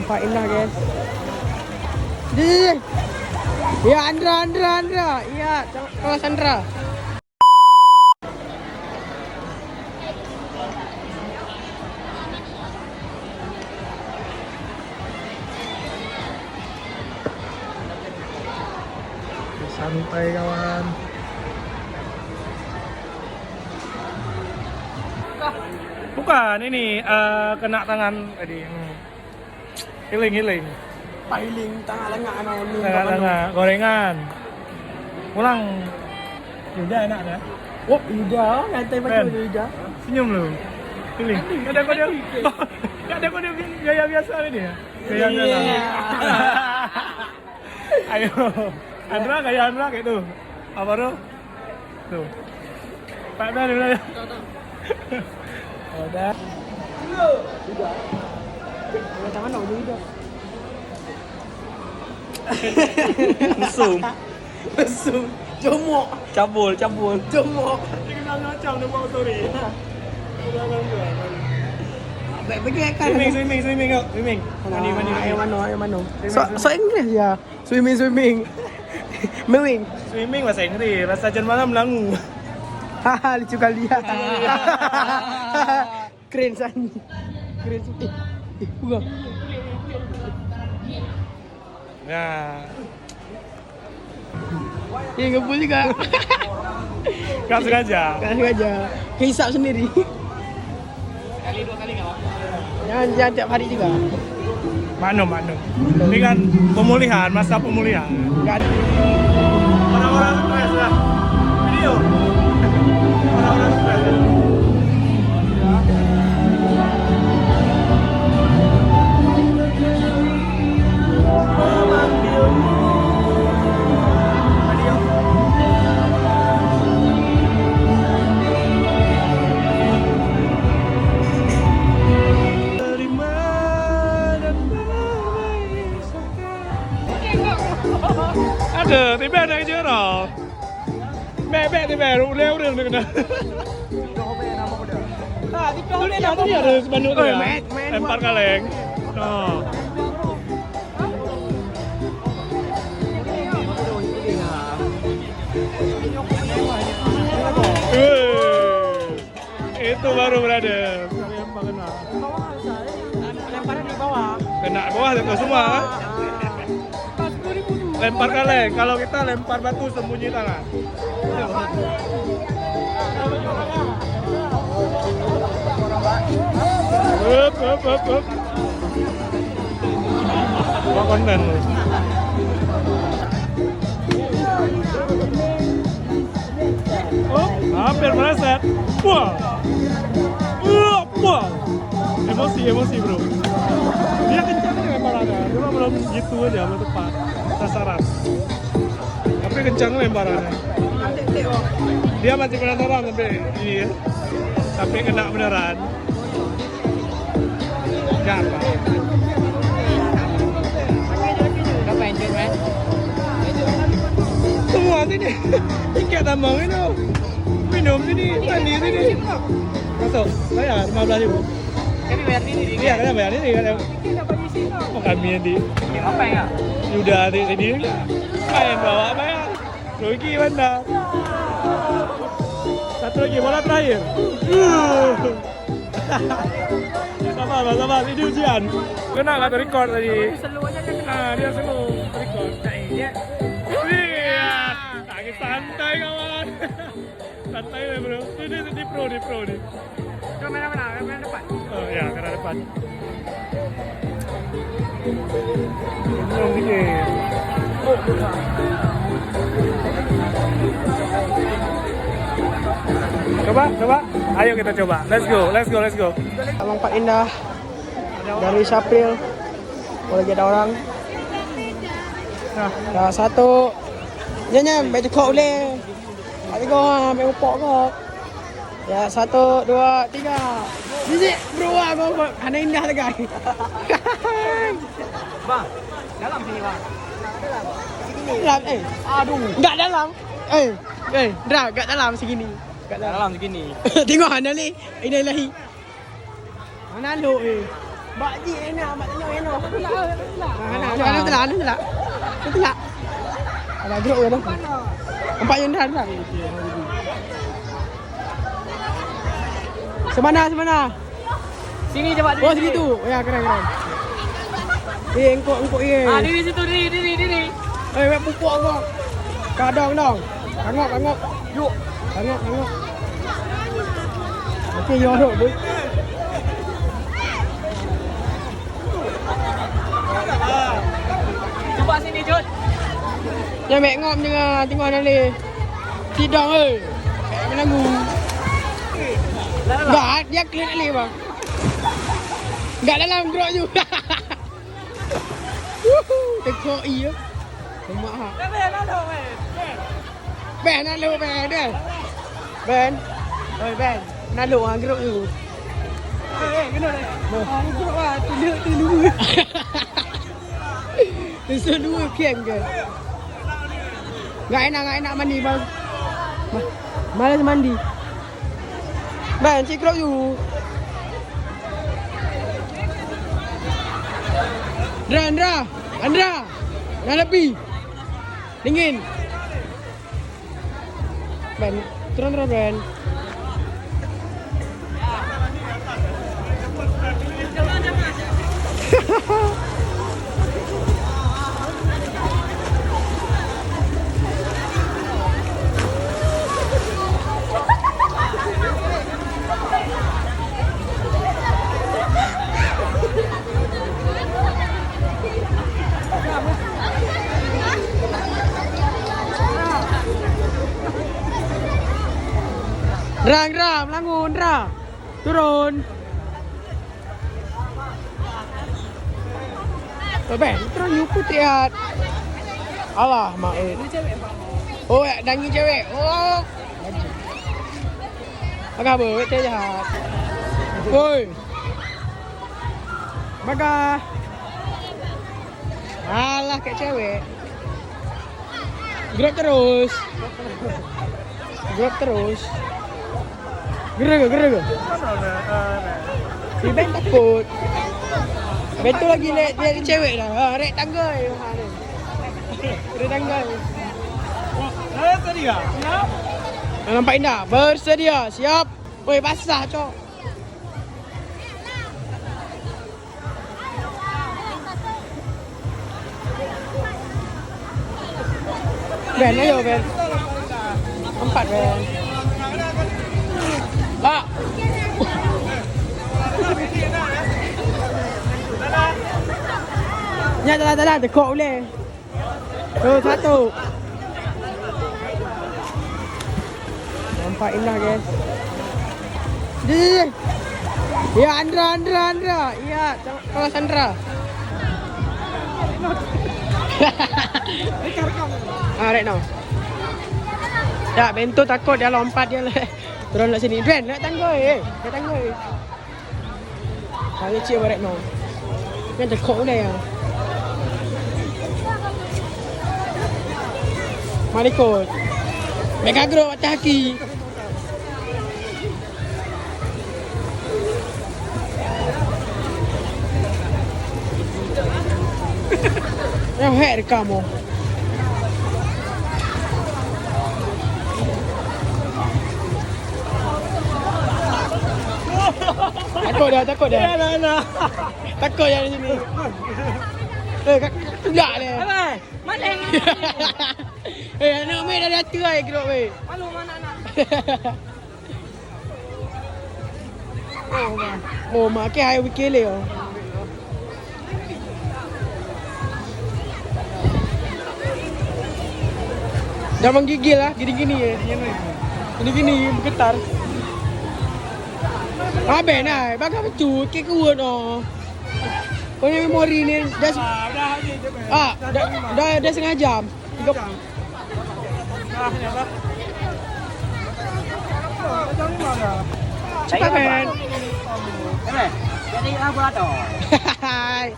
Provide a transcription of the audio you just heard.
Nampak indah guys. Di. Ya Andra. Ya, kawas Andra. Santai kawan. Bukan ini kena tangan tadi. Healing. Pailing tengah lengah anu. Tengah gorengan. Pulang. Udah enak dah. Oh, udah, nyantai macam udah. Senyum lu. Healing. Ada kode. Ada kode gaya biasa ini ya. Gaya biasa. Ayo. Andra kayak tuh. Apa tuh? Tuh. Pak dah dulu. Udah. Udah. Tangan nak udah. Mesum. Jomok. Cabul. Jomok. Kenal macam dia bawa story. Baik pergi kan. Swimming. Mandi. Ayo mano. So English ya. Swimming. Mewing. Swimming bahasa Inggris, bahasa Jerman Melangu. Haha, lucu kali ya. Keren Sani. Buka. Nah. Ngebul juga. Gak sengaja. Hisap sendiri. Sekali 2 kali enggak apa-apa. Jangan tiap hari juga. Maklum. Ini kan pemulihan, masa pemulihan. Enggak ada. Orang-orang stres lah. Video. Orang-orang stres. Ada, tiba ada je roh. Bek tiba, leo dia kena. Tadi ada sebanduk tu ya. Lempar kaleng. Oh. Itu baru brother. Lemparan di bawah. Kena bawah itu semua. Lempar kaleng, kalau kita lempar batu sembunyi tangan. Up. Apa konten lu? Oh, hampir meleset. Wah. Emosi bro. Dia kencang nih lemparannya, cuma belum gitu aja, belum tepat sasaran. Tapi kencang lemparannya. Dia masih penasaran tapi kena beneran. Siapa? Berapa enjoy man? Semua sini. Tiket tambang itu. Minum sini, mandi sini. Masuk, bayar 15.000. Kami bayar ini. Iya, kalian bayar ini kan. Oh, kami yang di. Apa ya? Udah di sini. Main bawa bayar. Rugi mana? Satu lagi bola terakhir. Sabar. Ini ujian. Kena nggak record tadi? Dia selalu record. Iya. Lagi santai kawan. Santai ya bro. Ini di pro nih. Kamera depan. Oh ya, kamera depan. Belum dikit. Coba. Ayo kita coba. Let's go. Lompat indah dari Syafril. Kalau lagi ada orang. Nah, satu. Nyanyi, baca kok boleh. Ada kau, ambil upok kau. Ya, 1, 2, 3. Bisik, bro, aku hana indah lagi. Bang, dalam sini bang. Dalam, Aduh. Enggak dalam. Dra, enggak dalam segini. Dalam segini. Tengok Hana ni. Ilahi. Mana lu Mak Ji enak, mak tengok enak. Nak telak. Ni telak. Ada geruk ke tu? Nampak yang dah. Semana? Sini cepat. Oh, sini tu. Ya, keren. Engkok ye. Diri situ, diri. Wek pupuk kau. Kadang. Tengok. Yuk. Tengok. Okey, yo duk, boy. Cuba sini, Jod. Yang mek ngop jangan tengok nale. Tidang oi. Menanggu. Enggak, dia clean nale bang. Enggak dalam grok juga. Tengok iya. Mak ha. Ben nalu Ben. Ben. Oi Ben. Nalu hang grok tu. Kena dah. Grok ah, tilu. Itu dua kian ke? Enggak enak mandi bang. Malas mandi. Ben, cik grok you. Andra. Dah lebih. Dingin. Ben, turun Ben. Ra, melangun, Ra. Turun. Ben, turun you putih. Allah, mak. Oh, dangi cewek. Oh. Apa khabar? Wek jahat. Oi. Baga. Alah, kayak cewek. Gerak terus. Gerak. Si Ben takut. Ben tu lagi dia cewek dah. Rek tangga je. Rek tangga. Sedia. Siap. Nampak indah. Bersedia. Siap. Woi, basah cok. Ben, ayo Ben. 4 Ben. Pak. Ya, dah. Tekuk boleh. Tu, satu. Nampak indah, guys. Jom. Ya, Andra. Ya, kawas Andra. Right now. Tak, Bento takut dia lompat dia lah. Turun nak sini. Ben, nak tangga Nak tangga Saya cik right now. Kan tekuk dah ya. Mari ikut. Mereka gerok atas kaki. Yang hair kamu. Takut dah. Nah. Takut yang di sini. Tegak dia. Mana yang Anak mai dah rata ai gerok weh. Malu mana nak? Oh, mak ke hai wikele oh. Dah menggigil lah, gini-gini ya. Gini-gini bergetar. Ben ai, bagai betul ke kuat oh. Kau ni memori ni dah dah setengah jam. 3 Cepat Ben. Jadi laborator. Hai.